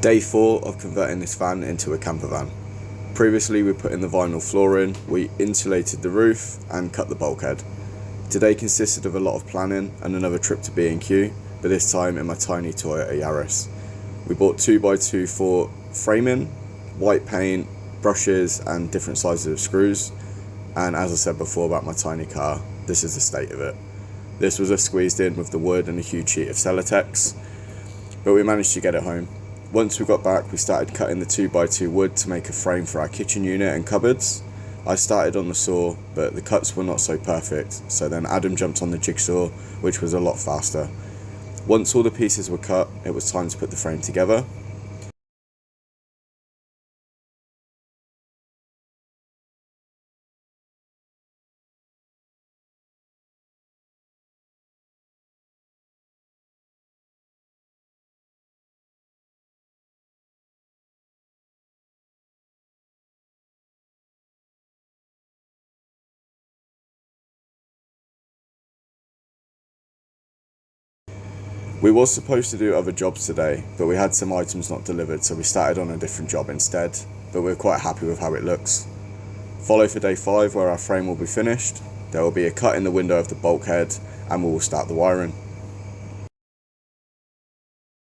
Day 4 of converting this van into a camper van. Previously we put in the vinyl flooring, we insulated the roof and cut the bulkhead. Today consisted of a lot of planning and another trip to B&Q, but this time in my tiny Toyota Yaris. We bought 2x2 for framing, white paint, brushes and different sizes of screws, and as I said before about my tiny car, this is the state of it. This was squeezed in with the wood and a huge sheet of celotex, but we managed to get it home. Once we got back, we started cutting the 2x2 wood to make a frame for our kitchen unit and cupboards. I started on the saw, but the cuts were not so perfect, so then Adam jumped on the jigsaw, which was a lot faster. Once all the pieces were cut, it was time to put the frame together. We was supposed to do other jobs today, but we had some items not delivered, so we started on a different job instead, but we're quite happy with how it looks. Follow for day 5 where our frame will be finished. There will be a cut in the window of the bulkhead and we will start the wiring.